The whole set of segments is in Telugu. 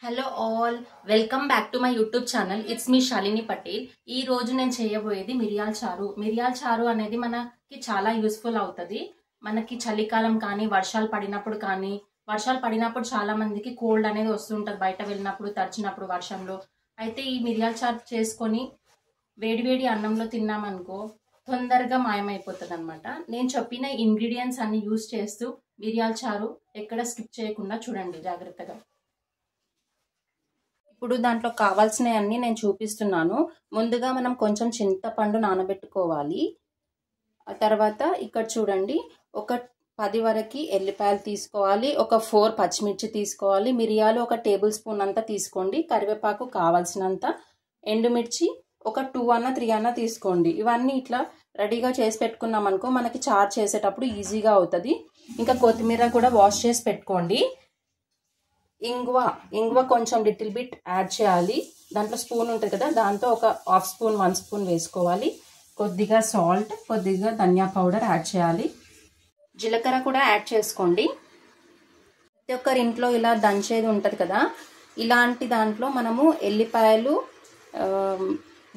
Hello all, welcome back to my YouTube channel. It's me Shalini Patel. ఈ రోజు నేను చేయబోయేది మిరియాల చారు. మిరియాల చారు అనేది మనకి చాలా యూస్ఫుల్ అవుతుంది. మనకి చలికాలం కానీ వర్షాలు పడినప్పుడు చాలా మందికి కోల్డ్ అనేది వస్తుంటుంది, బయట వెళ్ళినప్పుడు తడిచినప్పుడు వర్షంలో. అయితే ఈ మిరియాల చారు చేసుకొని వేడివేడి అన్నంలో తిన్నామనుకో తొందరగా మాయమైపోతుంది అనమాట. నేను చెప్పిన ఇంగ్రీడియంట్స్ అన్ని యూస్ చేస్తూ మిరియాల చారు ఎక్కడ స్కిప్ చేయకుండా చూడండి జాగ్రత్తగా. ఇప్పుడు దాంట్లో కావాల్సినవన్నీ నేను చూపిస్తున్నాను. ముందుగా మనం కొంచెం చింతపండు నానబెట్టుకోవాలి. ఆ తర్వాత ఇక్కడ చూడండి, ఒక 10 వరకు ఎల్లిపాయలు తీసుకోవాలి, ఒక 4 పచ్చిమిర్చి తీసుకోవాలి, మిరియాలు ఒక టేబుల్ స్పూన్ అంతా తీసుకోండి, కరివేపాకు కావాల్సినంత, ఎండుమిర్చి ఒక 2 అన్న 3 అన్న తీసుకోండి. ఇవన్నీ ఇట్లా రెడీగా చేసి పెట్టుకున్నాం అనుకో మనకి చారు చేసేటప్పుడు ఈజీగా అవుతుంది. ఇంకా కొత్తిమీర కూడా వాష్ చేసి పెట్టుకోండి. ఇంగువ కొంచెం లిటిల్ బిట్ యాడ్ చేయాలి. దాంట్లో స్పూన్ ఉంటుంది కదా, దాంతో ఒక 1/2 స్పూన్ 1 స్పూన్ వేసుకోవాలి. కొద్దిగా సాల్ట్, కొద్దిగా ధనియా పౌడర్ యాడ్ చేయాలి. జీలకర్ర కూడా యాడ్ చేసుకోండి. ప్రతి ఒక్కరి ఇంట్లో ఇలా దంచేది ఉంటుంది కదా, ఇలాంటి దాంట్లో మనము ఎల్లిపాయలు,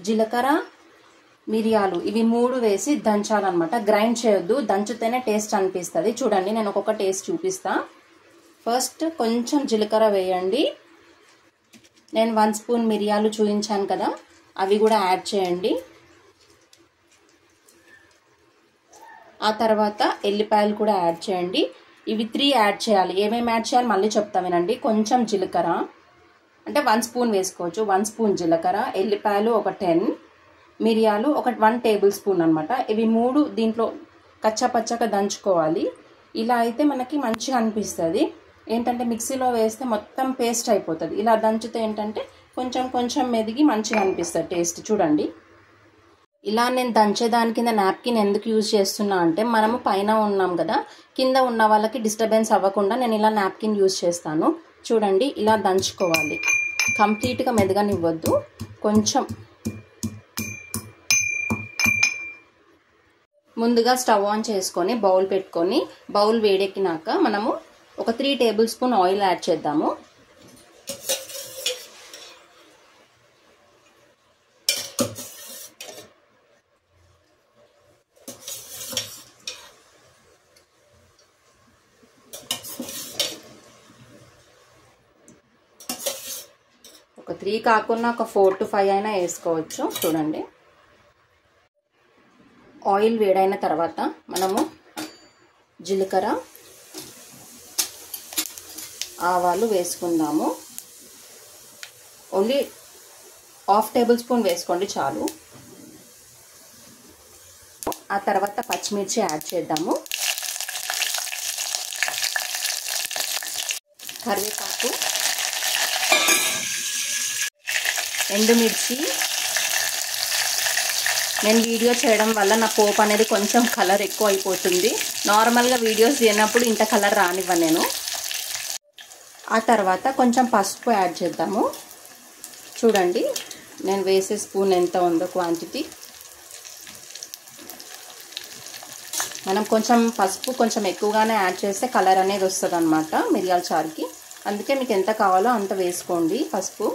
జీలకర్ర, మిరియాలు ఇవి 3 వేసి దంచాలన్నమాట. గ్రైండ్ చేయొద్దు, దంచితేనే టేస్ట్ అనిపిస్తుంది. చూడండి, నేను ఒక్కొక్క టేస్ట్ చూపిస్తా. ఫస్ట్ కొంచెం జీలకర్ర వేయండి. నేను 1 స్పూన్ మిరియాలు చూపించాను కదా, అవి కూడా యాడ్ చేయండి. ఆ తర్వాత ఎల్లిపాయలు కూడా యాడ్ చేయండి. ఇవి 3 యాడ్ చేయాలి. ఏమేమి యాడ్ చేయాలి మళ్ళీ చెప్తా వినండి. కొంచెం జీలకర్ర అంటే 1 స్పూన్ వేసుకోవచ్చు. 1 స్పూన్ జీలకర్ర, ఎల్లిపాయలు ఒక 10, మిరియాలు ఒక 1 టేబుల్ స్పూన్ అనమాట. ఇవి 3 దీంట్లో కచ్చాపచ్చాగా దంచుకోవాలి. ఇలా అయితే మనకి మంచిగా అనిపిస్తుంది. ఏంటంటే మిక్సీలో వేస్తే మొత్తం పేస్ట్ అయిపోతుంది. ఇలా దంచితే ఏంటంటే కొంచెం కొంచెం మెదిగి మంచిగా అనిపిస్తుంది టేస్ట్. చూడండి, ఇలా నేను దంచేదాని కింద నాప్కిన్ ఎందుకు యూజ్ చేస్తున్నా అంటే, మనము పైన ఉన్నాం కదా, కింద ఉన్న వాళ్ళకి డిస్టర్బెన్స్ అవ్వకుండా నేను ఇలా నాప్కిన్ యూజ్ చేస్తాను. చూడండి, ఇలా దంచుకోవాలి. కంప్లీట్గా మెదగనివ్వద్దు. కొంచెం ముందుగా స్టవ్ ఆన్ చేసుకొని బౌల్ పెట్టుకొని, బౌల్ వేడెక్కినాక మనము ఒక 3 టేబుల్ స్పూన్ ఆయిల్ యాడ్ చేద్దాము. ఒక 3 కాకుండా ఒక 4 to 5 అయినా వేసుకోవచ్చు. చూడండి, ఆయిల్ వేడైన తర్వాత మనము జీలకర్ర, ఆవాలు వేసుకుందాము. ఓన్లీ 1/2 టేబుల్ స్పూన్ వేసుకోండి చాలు. ఆ తర్వాత పచ్చిమిర్చి యాడ్ చేద్దాము. కరివేపాకు, ఎండుమిర్చి. నేను వీడియో చేయడం వల్ల నా పోపు అనేది కొంచెం కలర్ ఎక్కువ అయిపోతుంది. నార్మల్గా వీడియోస్ చేయనప్పుడు ఇంత కలర్ రానివ్వను నేను. ఆ తర్వాత కొంచెం పసుపు యాడ్ చేద్దాము. చూడండి, నేను వేసే స్పూన్ ఎంత ఉందో క్వాంటిటీ. మనం కొంచెం పసుపు కొంచెం ఎక్కువగానే యాడ్ చేస్తే కలర్ అనేది వస్తుంది అనమాట మిరియాల చారుకి. అందుకే మీకు ఎంత కావాలో అంత వేసుకోండి పసుపు.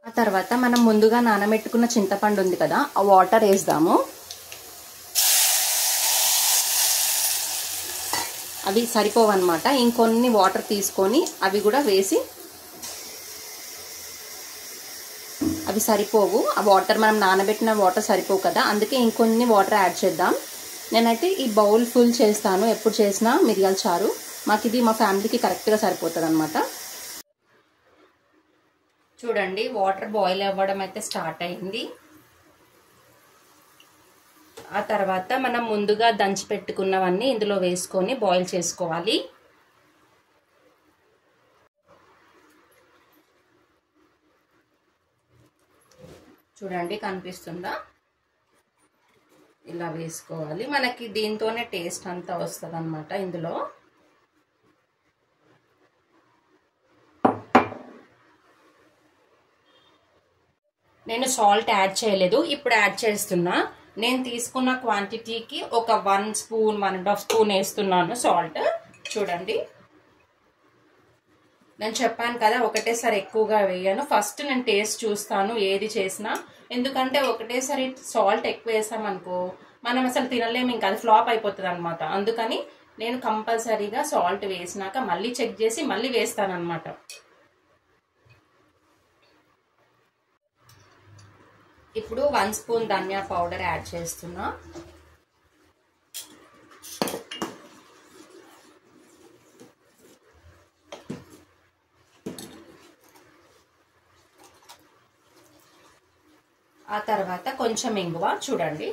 ఆ తర్వాత మనం ముందుగా నానబెట్టుకున్న చింతపండు ఉంది కదా, ఆ వాటర్ వేద్దాము. అవి సరిపోవన్నమాట. ఇంకొన్ని వాటర్ తీసుకొని అవి కూడా వేసి, అవి సరిపోవు, ఆ వాటర్ మనం నానబెట్టిన వాటర్ సరిపోవు కదా, అందుకే ఇంకొన్ని వాటర్ యాడ్ చేద్దాం. నేనైతే ఈ బౌల్ ఫుల్ చేస్తాను ఎప్పుడు చేసినా మిరియాల చారు. మాకు ఇది మా ఫ్యామిలీకి కరెక్ట్గా సరిపోతుంది అనమాట. చూడండి, వాటర్ బాయిల్ అవ్వడం అయితే స్టార్ట్ అయింది. ఆ తర్వాత మనం ముందుగా దంచి పెట్టుకున్నవన్నీ ఇందులో వేసుకొని బాయిల్ చేసుకోవాలి. చూడండి, కనిపిస్తుందా? ఇలా వేసుకోవాలి. మనకి దీంతోనే టేస్ట్ అంతా వస్తుంది అన్నమాట. ఇందులో నేను సాల్ట్ యాడ్ చేయలేదు, ఇప్పుడు యాడ్ చేస్తున్నా. నేను తీసుకున్న క్వాంటిటీకి ఒక 1 స్పూన్ 1.5 స్పూన్ వేస్తున్నాను సాల్ట్. చూడండి, నేను చెప్పాను కదా ఒకటేసారి ఎక్కువగా వేయను, ఫస్ట్ నేను టేస్ట్ చూస్తాను ఏది చేసినా. ఎందుకంటే ఒకటేసారి సాల్ట్ ఎక్కువ వేసామనుకో మనం అసలు తినలేము, ఇంకా అది ఫ్లాప్ అయిపోతుంది అనమాట. అందుకని నేను కంపల్సరీగా సాల్ట్ వేసినాక మళ్ళీ చెక్ చేసి మళ్ళీ వేస్తాను అనమాట. ఇప్పుడు 1 స్పూన్ ధనియా పౌడర్ యాడ్ చేస్తున్నా. ఆ తర్వాత కొంచెం ఇంగువ, చూడండి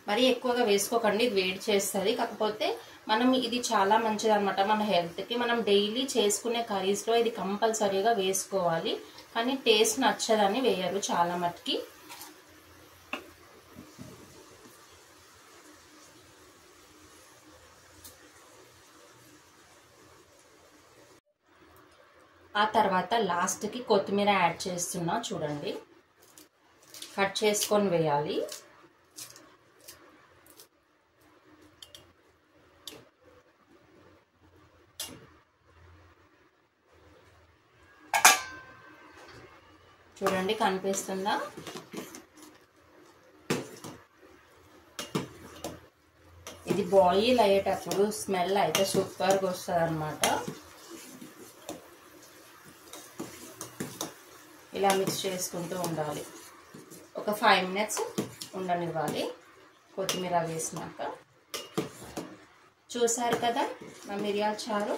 మరీ ఎక్కువగా వేసుకోకండి, ఇది వేడి చేస్తుంది. కాకపోతే మనం ఇది చాలా మంచిది అనమాట మన హెల్త్కి. మనం డైలీ చేసుకునే కర్రీస్లో ఇది కంపల్సరీగా వేసుకోవాలి. కానీ టేస్ట్ నచ్చదని వేయరు చాలా మటుకి. ఆ తర్వాత లాస్ట్కి కొత్తిమీర యాడ్ చేస్తున్నా, చూడండి కట్ చేసుకొని వేయాలి. చూడండి కనిపిస్తుందా? ఇది బాయిల్ అయ్యేటప్పుడు స్మెల్ అయితే సూపర్గా వస్తుంది అనమాట. ఇలా మిక్స్ చేసుకుంటూ ఉండాలి. ఒక 5 మినిట్స్ ఉండనివ్వాలి కొత్తిమీర వేసినాక. చూసారు కదా నా మిరియాల చారు.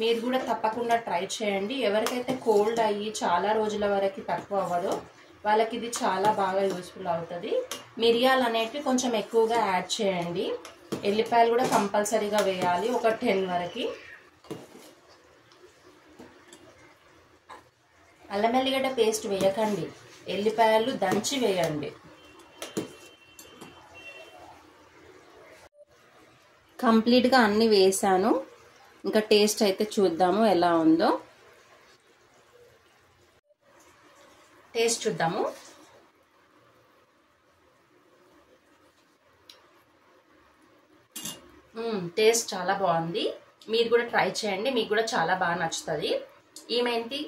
మీరు కూడా తప్పకుండా ట్రై చేయండి. ఎవరికైతే కోల్డ్ అయ్యి చాలా రోజుల వరకు తక్కువ అవ్వదో వాళ్ళకి ఇది చాలా బాగా యూస్ఫుల్ అవుతుంది. మిరియాలు అనేటివి కొంచెం ఎక్కువగా యాడ్ చేయండి. ఎల్లిపాయలు కూడా కంపల్సరీగా వేయాలి, ఒక 10 వరకు. అల్లం వెల్లిగడ్డ పేస్ట్ వేయకండి, ఎల్లిపాయలు దంచి వేయండి. కంప్లీట్గా అన్నీ వేసాను. ఇంకా టేస్ట్ అయితే చూద్దాము ఎలా ఉందో. టేస్ట్ చూద్దాము. టేస్ట్ చాలా బాగుంది. మీరు కూడా ట్రై చేయండి, మీకు కూడా చాలా బాగా నచ్చుతుంది. ఈమెంటి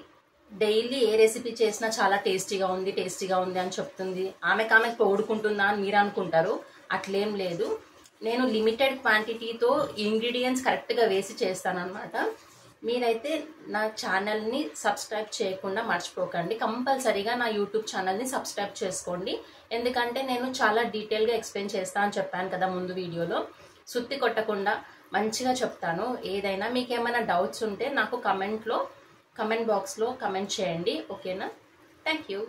డైలీ ఏ రెసిపీ చేసినా చాలా టేస్టీగా ఉంది అని చెప్తుంది. ఆమెకు పొగుడుకుంటుందా అని మీరు అనుకుంటారు. అట్లేం లేదు. నేను లిమిటెడ్ క్వాంటిటీతో ఇంగ్రీడియంట్స్ కరెక్ట్గా వేసి చేస్తానన్నమాట. మీరైతే నా ఛానల్ని సబ్స్క్రైబ్ చేయకుండా మర్చిపోకండి. కంపల్సరీగా నా యూట్యూబ్ ఛానల్ని సబ్స్క్రైబ్ చేసుకోండి. ఎందుకంటే నేను చాలా డీటెయిల్గా ఎక్స్ప్లెయిన్ చేస్తాను అని చెప్పాను కదా ముందు వీడియోలో. సుత్తి కొట్టకుండా మంచిగా చెప్తాను. ఏదైనా మీకు ఏమైనా డౌట్స్ ఉంటే నాకు కమెంట్ బాక్స్లో కమెంట్ చేయండి. ఓకేనా? Thank you.